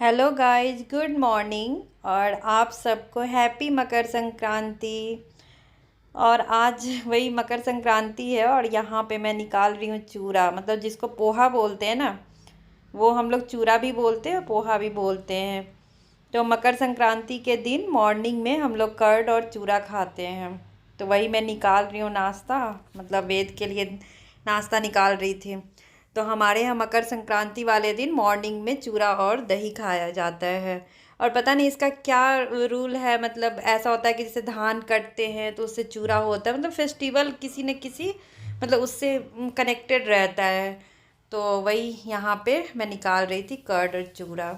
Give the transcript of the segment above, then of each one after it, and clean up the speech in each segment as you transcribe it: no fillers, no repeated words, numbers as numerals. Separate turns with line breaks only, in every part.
Hello guys, good morning. और आप सबको हैप्पी मकर संक्रांति। और आज वही मकर संक्रांति है और यहाँ पे मैं निकाल रही हूँ चूरा, मतलब जिसको पोहा बोलते हैं ना, वो हम लोग चूरा भी बोलते हैं, पोहा भी बोलते हैं। तो मकर संक्रांति के दिन मॉर्निंग में हम लोग कर्ड और चूरा खाते हैं। तो वही मैं निकाल रही हूँ नाश्ता, मतलब वेद के लिए नाश्ता निकाल रही थी। तो हमारे यहाँ मकर संक्रांति वाले दिन मॉर्निंग में चूरा और दही खाया जाता है। और पता नहीं इसका क्या रूल है, मतलब ऐसा होता है कि जैसे धान कटते हैं तो उससे चूरा होता है, मतलब फेस्टिवल किसी न किसी मतलब उससे कनेक्टेड रहता है। तो वही यहाँ पे मैं निकाल रही थी कर्ड और चूरा।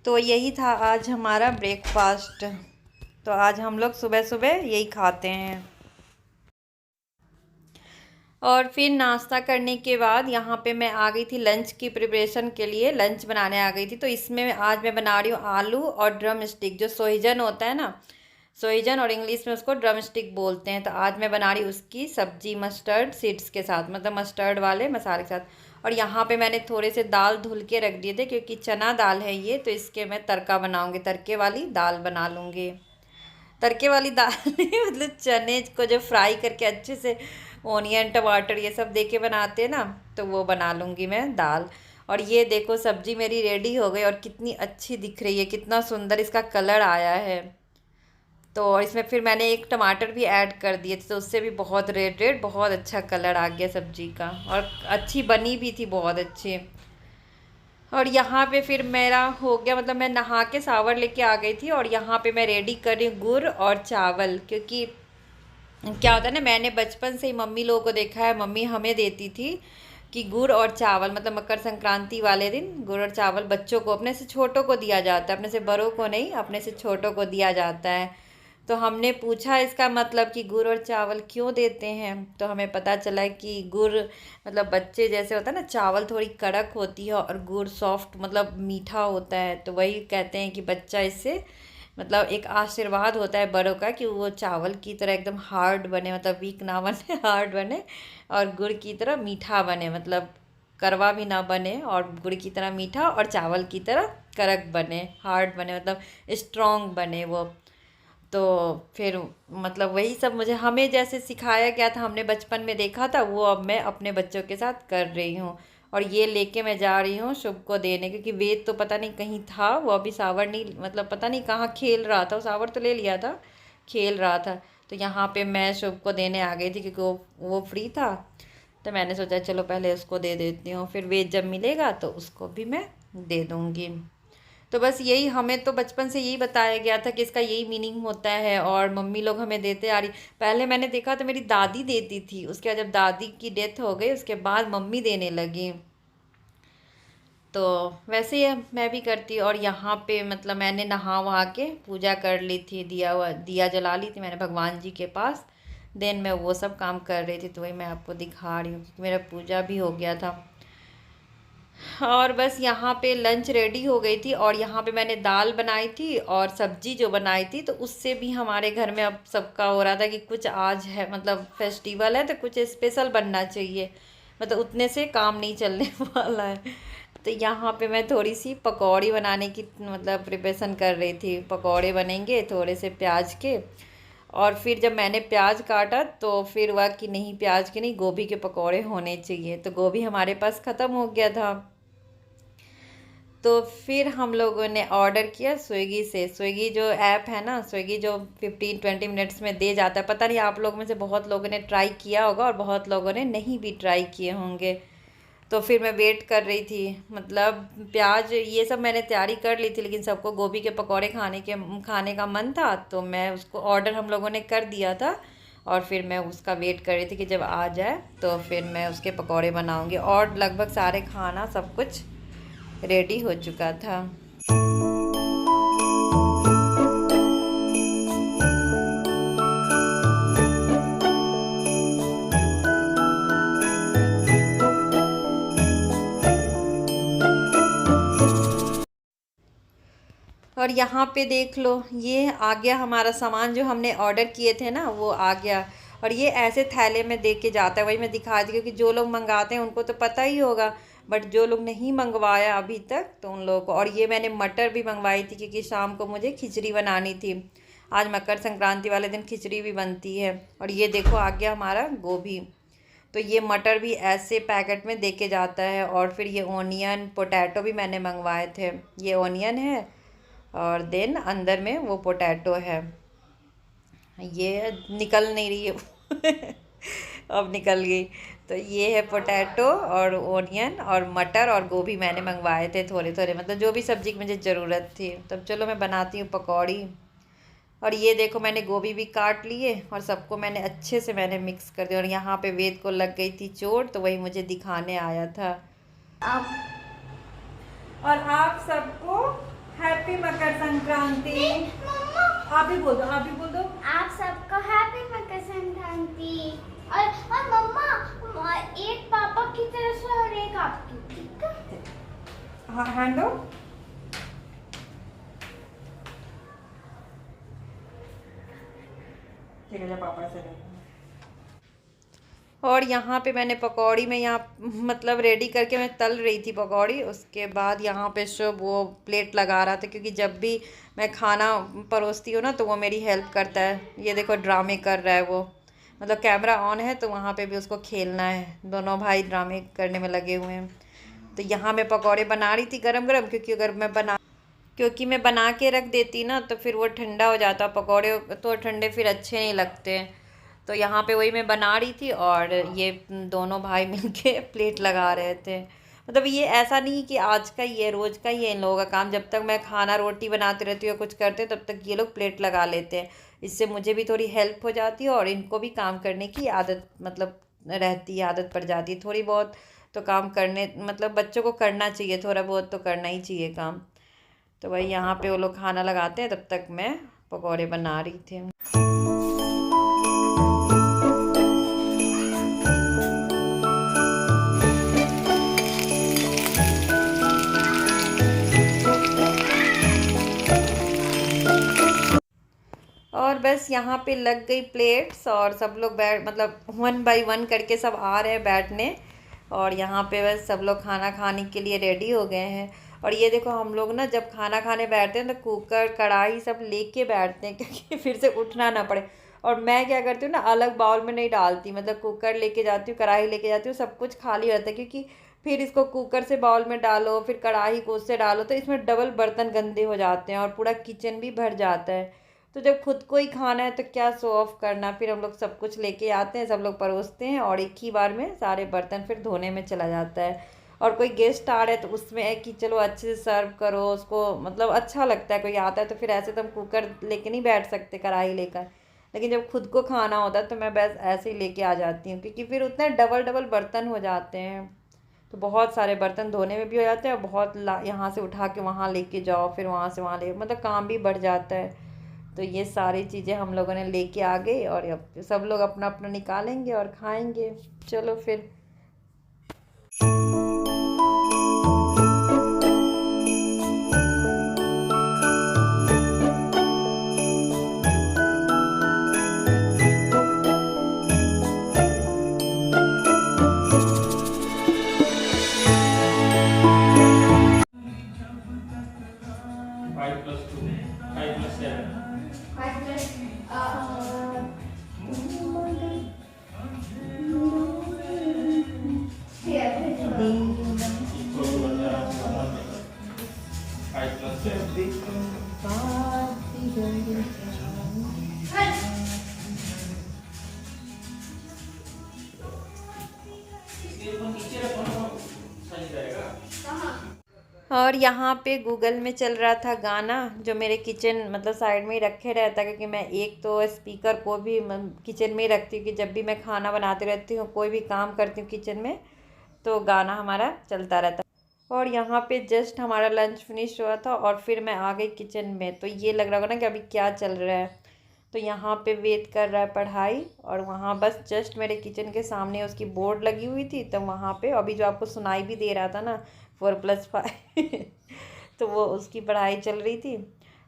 तो यही था आज हमारा ब्रेकफास्ट। तो आज हम लोग सुबह सुबह यही खाते हैं। और फिर नाश्ता करने के बाद यहाँ पे मैं आ गई थी लंच की प्रिपरेशन के लिए, लंच बनाने आ गई थी। तो इसमें आज मैं बना रही हूँ आलू और ड्रम स्टिक, जो सोहिजन होता है ना, सोहिजन और इंग्लिश में उसको ड्रम स्टिक बोलते हैं। तो आज मैं बना रही हूँ उसकी सब्जी मस्टर्ड सीड्स के साथ, मतलब मस्टर्ड वाले मसाले के साथ। और यहाँ पे मैंने थोड़े से दाल धुल के रख दिए थे क्योंकि चना दाल है ये, तो इसके मैं तड़का बनाऊँगी, तड़के वाली दाल बना लूँगी। तड़के वाली दाल नहीं, मतलब चने को जो फ्राई करके अच्छे से ओनियन टमाटर ये सब दे के बनाते हैं ना, तो वो बना लूँगी मैं दाल। और ये देखो सब्जी मेरी रेडी हो गई और कितनी अच्छी दिख रही है, कितना सुंदर इसका कलर आया है। तो और इसमें फिर मैंने एक टमाटर भी ऐड कर दिए थे, तो उससे भी बहुत रेड रेड बहुत अच्छा कलर आ गया सब्जी का, और अच्छी बनी भी थी, बहुत अच्छी। और यहाँ पे फिर मेरा हो गया, मतलब मैं नहा के सावर लेके आ गई थी और यहाँ पे मैं रेडी कर रही हूँ गुड़ और चावल। क्योंकि क्या होता है ना, मैंने बचपन से ही मम्मी लोगों को देखा है, मम्मी हमें देती थी कि गुड़ और चावल, मतलब मकर संक्रांति वाले दिन गुड़ और चावल बच्चों को, अपने से छोटों को दिया जाता है, अपने से बड़ों को नहीं, अपने से छोटों को दिया जाता है। तो हमने पूछा इसका मतलब कि गुड़ और चावल क्यों देते हैं, तो हमें पता चला कि गुड़ मतलब बच्चे जैसे होता है ना, चावल थोड़ी कड़क होती है और गुड़ सॉफ्ट मतलब मीठा होता है, तो वही कहते हैं कि बच्चा इससे मतलब एक आशीर्वाद होता है बड़ों का कि वो चावल की तरह एकदम हार्ड बने, मतलब वीक ना बने हार्ड बने, और गुड़ की तरह मीठा बने, मतलब कड़वा भी ना बने, और गुड़ की तरह मीठा और चावल की तरह कड़क बने, हार्ड बने, मतलब स्ट्रॉन्ग बने वो। तो फिर मतलब वही सब मुझे हमें जैसे सिखाया गया था, हमने बचपन में देखा था, वो अब मैं अपने बच्चों के साथ कर रही हूँ। और ये लेके मैं जा रही हूँ शुभ को देने, क्योंकि वेद तो पता नहीं कहीं था, वो अभी सावर नहीं, मतलब पता नहीं कहाँ खेल रहा था, सावर तो ले लिया था, खेल रहा था। तो यहाँ पे मैं शुभ को देने आ गई थी क्योंकि वो फ्री था। तो मैंने सोचा चलो पहले उसको दे देती हूँ, फिर वेद जब मिलेगा तो उसको भी मैं दे दूँगी। तो बस यही, हमें तो बचपन से यही बताया गया था कि इसका यही मीनिंग होता है, और मम्मी लोग हमें देते आ रही। पहले मैंने देखा तो मेरी दादी देती थी, उसके बाद जब दादी की डेथ हो गई उसके बाद मम्मी देने लगी। तो वैसे ही मैं भी करती। और यहाँ पे मतलब मैंने नहा वहा के पूजा कर ली थी, दिया जला ली थी मैंने भगवान जी के पास। देन मैं वो सब काम कर रही थी, तो वही मैं आपको दिखा रही हूँ क्योंकि मेरा पूजा भी हो गया था। और बस यहाँ पे लंच रेडी हो गई थी, और यहाँ पे मैंने दाल बनाई थी और सब्जी जो बनाई थी, तो उससे भी हमारे घर में अब सबका हो रहा था कि कुछ आज है, मतलब फेस्टिवल है तो कुछ स्पेशल बनना चाहिए, मतलब उतने से काम नहीं चलने वाला है। तो यहाँ पे मैं थोड़ी सी पकौड़ी बनाने की मतलब प्रिपरेशन कर रही थी, पकौड़े बनेंगे थोड़े से प्याज के। और फिर जब मैंने प्याज काटा तो फिर हुआ कि नहीं, प्याज के नहीं, गोभी के पकौड़े होने चाहिए, तो गोभी हमारे पास ख़त्म हो गया था। तो फिर हम लोगों ने ऑर्डर किया स्विगी से। स्विगी जो ऐप है ना, स्विगी जो 15-20 मिनट्स में दे जाता है, पता नहीं आप लोग में से बहुत लोगों ने ट्राई किया होगा और बहुत लोगों ने नहीं भी ट्राई किए होंगे। तो फिर मैं वेट कर रही थी, मतलब प्याज ये सब मैंने तैयारी कर ली थी, लेकिन सबको गोभी के पकौड़े खाने का मन था, तो मैं उसको ऑर्डर हम लोगों ने कर दिया था। और फिर मैं उसका वेट कर रही थी कि जब आ जाए तो फिर मैं उसके पकौड़े बनाऊंगी। और लगभग सारे खाना सब कुछ रेडी हो चुका था। और यहाँ पे देख लो, ये आ गया हमारा सामान, जो हमने ऑर्डर किए थे ना वो आ गया। और ये ऐसे थैले में दे के जाता है, वही मैं दिखा दी, क्योंकि जो लोग मंगाते हैं उनको तो पता ही होगा। बट जो लोग नहीं मंगवाया अभी तक तो उन लोगों को। और ये मैंने मटर भी मंगवाई थी क्योंकि शाम को मुझे खिचड़ी बनानी थी। आज मकर संक्रांति वाले दिन खिचड़ी भी बनती है। और ये देखो आ गया हमारा गोभी। तो ये मटर भी ऐसे पैकेट में दे के जाता है। और फिर ये ओनियन पोटैटो भी मैंने मंगवाए थे। ये ओनियन है और देन अंदर में वो पोटैटो है। ये निकल नहीं रही है अब निकल गई। तो ये है पोटैटो और ओनियन और मटर और गोभी मैंने मंगवाए थे थोड़े थोड़े, मतलब जो भी सब्ज़ी की मुझे ज़रूरत थी। तब चलो मैं बनाती हूँ पकौड़ी। और ये देखो मैंने गोभी भी काट लिए और सबको मैंने अच्छे से मैंने मिक्स कर दिया। और यहाँ पे वेद को लग गई थी चोट तो वही मुझे दिखाने आया था। और आप सबको हैप्पी मकर संक्रांति। आप भी बोल दो, आप भी बोल दो।
आप सबको हैप्पी मकर संक्रांति। और मम्मा एक पापा की तरफ से और एक आपकी, ठीक है?
हाँ हैंड दो। ठीक है पापा से। और यहाँ पे मैंने पकौड़ी में यहाँ मतलब रेडी करके मैं तल रही थी पकौड़ी। उसके बाद यहाँ पे शुभ वो प्लेट लगा रहा था क्योंकि जब भी मैं खाना परोसती हूँ ना तो वो मेरी हेल्प करता है। ये देखो ड्रामे कर रहा है वो, मतलब कैमरा ऑन है तो वहाँ पे भी उसको खेलना है। दोनों भाई ड्रामे करने में लगे हुए हैं। तो यहाँ मैं पकौड़े बना रही थी गरम गरम, क्योंकि मैं बना के रख देती ना तो फिर वो ठंडा हो जाता। पकौड़े तो ठंडे फिर अच्छे नहीं लगते। तो यहाँ पे वही मैं बना रही थी और ये दोनों भाई मिलके प्लेट लगा रहे थे। मतलब ये ऐसा नहीं कि आज का ही है, रोज़ का ही है इन लोगों का काम। जब तक मैं खाना रोटी बनाती रहती हूँ या कुछ करते तब तक ये लोग प्लेट लगा लेते हैं। इससे मुझे भी थोड़ी हेल्प हो जाती है और इनको भी काम करने की आदत मतलब रहती है, आदत पड़ जाती है थोड़ी बहुत। तो काम करने मतलब बच्चों को करना चाहिए, थोड़ा बहुत तो करना ही चाहिए काम। तो वही यहाँ पे वो लोग खाना लगाते हैं तब तक मैं पकौड़े बना रही थी। और बस यहाँ पे लग गई प्लेट्स और सब लोग बैठ मतलब 1 बाय 1 करके सब आ रहे हैं बैठने। और यहाँ पे बस सब लोग खाना खाने के लिए रेडी हो गए हैं। और ये देखो हम लोग ना जब खाना खाने बैठते हैं तो कुकर कढ़ाई सब लेके बैठते हैं क्योंकि फिर से उठना ना पड़े। और मैं क्या करती हूँ ना अलग बाउल में नहीं डालती, मतलब कुकर लेके जाती हूँ, कढ़ाई लेके जाती हूँ, सब कुछ खाली रहता है। क्योंकि फिर इसको कुकर से बाउल में डालो, फिर कढ़ाई को उससे डालो तो इसमें डबल बर्तन गंदे हो जाते हैं और पूरा किचन भी भर जाता है। तो जब खुद को ही खाना है तो क्या शो ऑफ करना। फिर हम लोग सब कुछ लेके आते हैं, सब लोग परोसते हैं और एक ही बार में सारे बर्तन फिर धोने में चला जाता है। और कोई गेस्ट आ रहा है तो उसमें है कि चलो अच्छे से सर्व करो उसको, मतलब अच्छा लगता है। कोई आता है तो फिर ऐसे तो हम कुकर लेके नहीं बैठ सकते कढ़ाई लेकर। लेकिन जब खुद को खाना होता है तो मैं बस ऐसे ही लेके आ जाती हूँ क्योंकि फिर उतने डबल डबल बर्तन हो जाते हैं। तो बहुत सारे बर्तन धोने में भी हो जाते हैं और बहुत यहाँ से उठा के वहाँ लेके जाओ, फिर वहाँ से वहाँ ले, मतलब काम भी बढ़ जाता है। तो ये सारी चीज़ें हम लोगों ने लेके आ गई और अब सब लोग अपना अपना निकालेंगे और खाएंगे। चलो फिर। और यहाँ पे गूगल में चल रहा था गाना जो मेरे किचन मतलब साइड में ही रखे रहता है क्योंकि मैं एक तो स्पीकर को भी किचन में ही रखती हूँ कि जब भी मैं खाना बनाती रहती हूँ कोई भी काम करती हूँ किचन में तो गाना हमारा चलता रहता है। और यहाँ पे जस्ट हमारा लंच फिनिश हुआ था और फिर मैं आ गई किचन में। तो ये लग रहा होगा ना कि अभी क्या चल रहा है। तो यहाँ पे वेट कर रहा है पढ़ाई और वहाँ बस जस्ट मेरे किचन के सामने उसकी बोर्ड लगी हुई थी। तो वहाँ पे अभी जो आपको सुनाई भी दे रहा था ना 4+5 तो वो उसकी पढ़ाई चल रही थी।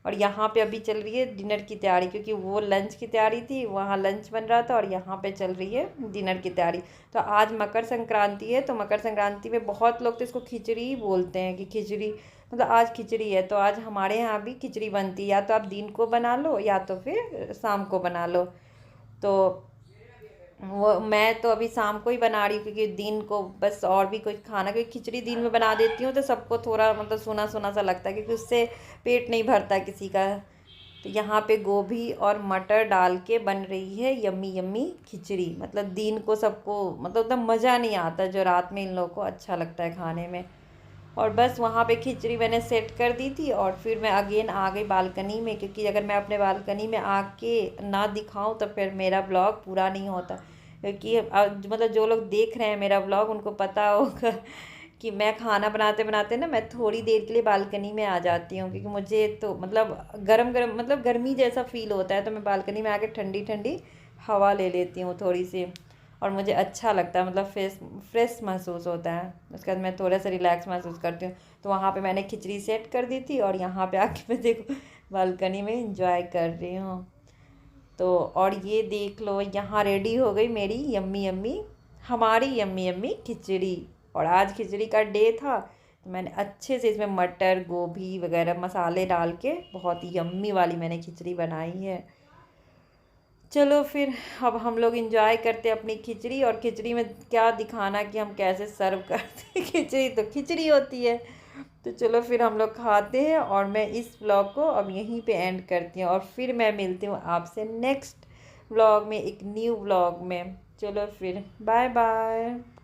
और यहाँ पे अभी चल रही है डिनर की तैयारी, क्योंकि वो लंच की तैयारी थी, वहाँ लंच बन रहा था और यहाँ पे चल रही है डिनर की तैयारी। तो आज मकर संक्रांति है, तो मकर संक्रांति में बहुत लोग तो इसको खिचड़ी ही बोलते हैं कि खिचड़ी, मतलब आज खिचड़ी है। तो आज हमारे यहाँ भी खिचड़ी बनती है, या तो आप दिन को बना लो या तो फिर शाम को बना लो। तो वो मैं तो अभी शाम को ही बना रही हूँ, क्योंकि दिन को बस और भी कुछ खाना, क्योंकि खिचड़ी दिन में बना देती हूँ तो सबको थोड़ा मतलब सूना सूना सा लगता है, क्योंकि उससे पेट नहीं भरता किसी का। तो यहाँ पे गोभी और मटर डाल के बन रही है यम्मी यम्मी खिचड़ी। मतलब दिन को सबको मतलब उतना मज़ा नहीं आता जो रात में इन लोगों को अच्छा लगता है खाने में। और बस वहाँ पे खिचड़ी मैंने सेट कर दी थी और फिर मैं अगेन आ गई बालकनी में, क्योंकि अगर मैं अपने बालकनी में आके ना दिखाऊं तो फिर मेरा ब्लॉग पूरा नहीं होता। क्योंकि मतलब जो लोग देख रहे हैं मेरा ब्लॉग उनको पता होगा कि मैं खाना बनाते बनाते ना मैं थोड़ी देर के लिए बालकनी में आ जाती हूँ, क्योंकि मुझे तो मतलब गरम गरम मतलब गर्मी जैसा फील होता है, तो मैं बालकनी में आके ठंडी ठंडी हवा ले लेती हूँ थोड़ी सी, और मुझे अच्छा लगता है, मतलब फ्रेश महसूस होता है। उसके बाद मैं थोड़ा सा रिलैक्स महसूस करती हूँ। तो वहाँ पे मैंने खिचड़ी सेट कर दी थी और यहाँ पे आके मैं देखो बालकनी में इंजॉय कर रही हूँ। तो और ये देख लो यहाँ रेडी हो गई मेरी यम्मी यम्मी, हमारी यम्मी यम्मी खिचड़ी। और आज खिचड़ी का डे था, तो मैंने अच्छे से इसमें मटर गोभी वगैरह मसाले डाल के बहुत यम्मी वाली मैंने खिचड़ी बनाई है। चलो फिर अब हम लोग इंजॉय करते हैं अपनी खिचड़ी, और खिचड़ी में क्या दिखाना कि हम कैसे सर्व करते हैं, खिचड़ी तो खिचड़ी होती है। तो चलो फिर हम लोग खाते हैं, और मैं इस व्लॉग को अब यहीं पे एंड करती हूँ, और फिर मैं मिलती हूँ आपसे नेक्स्ट व्लॉग में, एक न्यू व्लॉग में। चलो फिर बाय बाय।